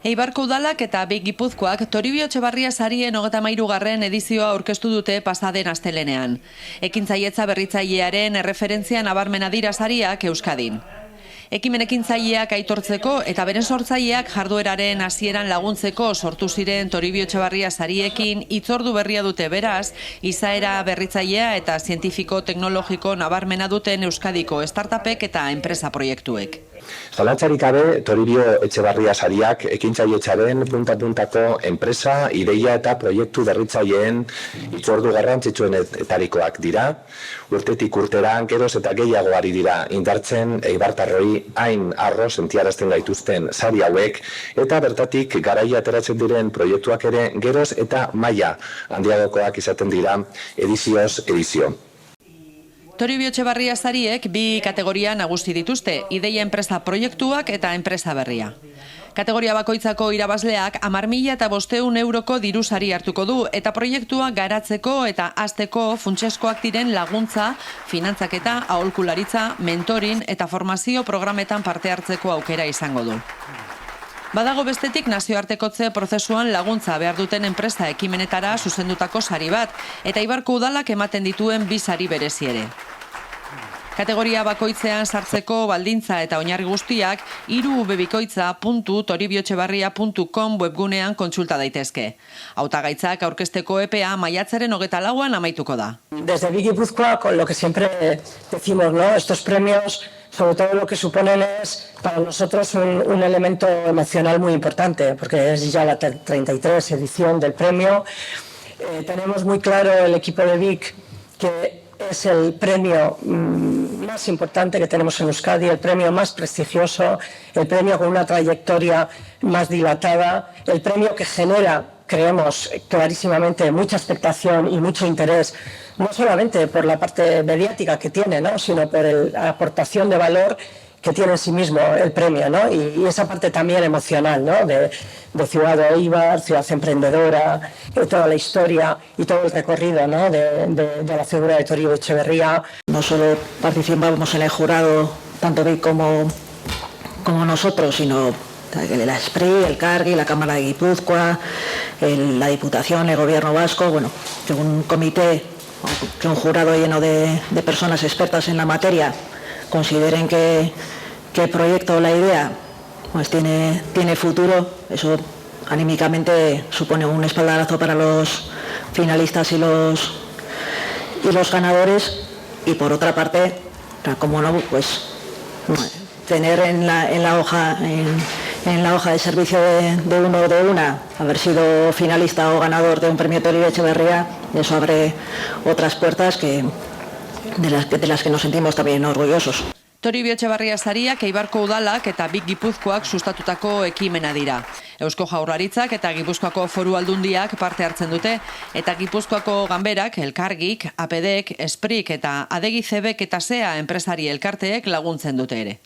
Eibarko Udalak eta Big Gipuzkoak Toribio Etxebarria sarien 33. edizioa aurkeztu dute pasaden astelenean. Ekintzailetza berritzailearen erreferentzia nabarmena dira sariak Euskadin. Ekimen ekintzaileak aitortzeko eta beren sortzaileak jardueraren hasieran laguntzeko sortu ziren Toribio Etxebarria sariekin hitzordu berria dute beraz, izaera berritzailea eta zientifiko teknologiko nabarmena duten Euskadiko startupek eta enpresa proiektuek. Zalantzarik gabe, Toribio Etxebarria sariak ekintzailetzaren punta-puntako enpresa, ideia eta proiektu berritzaileen hitzordu garrantzitsuenetarikoak dira. Urtetik urtera geroz eta gehiago ari dira indartzen eibartarroi hain arro sentiarazten gaituzten sari hauek eta bertatik garaia ateratzen diren proiektuak ere geroz eta maila handiagokoak izaten dira edizioz edizio. Toribio Etxebarria sariek bi kategoria nagusi dituzte, ideia enpresa proiektuak eta enpresa berria. Kategoria bakoitzako irabazleak 10.500 euroko diru sari hartuko du eta proiektua garatzeko eta hasteko funtseskoak diren laguntza, finantzaketa, aholkularitza, mentoring eta formazio programetan parte hartzeko aukera izango du. Badago bestetik nazioartekotze prozesuan laguntza behar duten enpresa ekimenetara zuzendutako sari bat, eta Eibarko Udalak ematen dituen bi sari berezi ere. Kategoria bakoitzean sartzeko baldintza eta oinarri guztiak irubebikoitza.toribioetxebarria.com webgunean kontsulta daitezke. Hautagaitzak aurkezteko epea maiatzaren 24an amaituko da. Desde Big Gipuzkoa, con lo que siempre decimos, ¿no? Estos premios, sobre todo lo que suponen es para nosotros un elemento emocional muy importante, porque es ya la 33 edición del premio. Tenemos muy claro el equipo de Big que es el premio más importante que tenemos en Euskadi, el premio más prestigioso, el premio con una trayectoria más dilatada, el premio que genera, creemos clarísimamente, mucha expectación y mucho interés, no solamente por la parte mediática que tiene, ¿no?, sino por la aportación de valor que tiene en sí mismo el premio, ¿no? Y esa parte también emocional, ¿no?, de Ciudad de Eibar, ciudad emprendedora, toda la historia y todo el recorrido, ¿no?, de la figura de Toribio Etxebarria. No solo participamos en el jurado, tanto Big como nosotros, sino la SPRI, el CARGI, la Cámara de Guipúzcoa, la Diputación, el Gobierno Vasco, bueno, que un comité, que un jurado lleno de personas expertas en la materia consideren que el proyecto o la idea pues tiene futuro, eso anímicamente supone un espaldarazo para los finalistas y los ganadores. Y por otra parte, como no, pues tener en la hoja de servicio de uno o de una haber sido finalista o ganador de un premio Toribio Etxebarria, eso abre otras puertas de las que nos sentimos también orgullosos. Toribio Etxebarria sariak Eibarko Udalak eta Big Gipuzkoak sustatutako ekimena dira. Eusko Jaurlaritzak eta Gipuzkoako Foru Aldundiak parte hartzen dute, eta Gipuzkoako ganberak, Elkargik, APDek, Esprik eta Adegi Zebek eta SEA enpresari elkarteek laguntzen dute ere.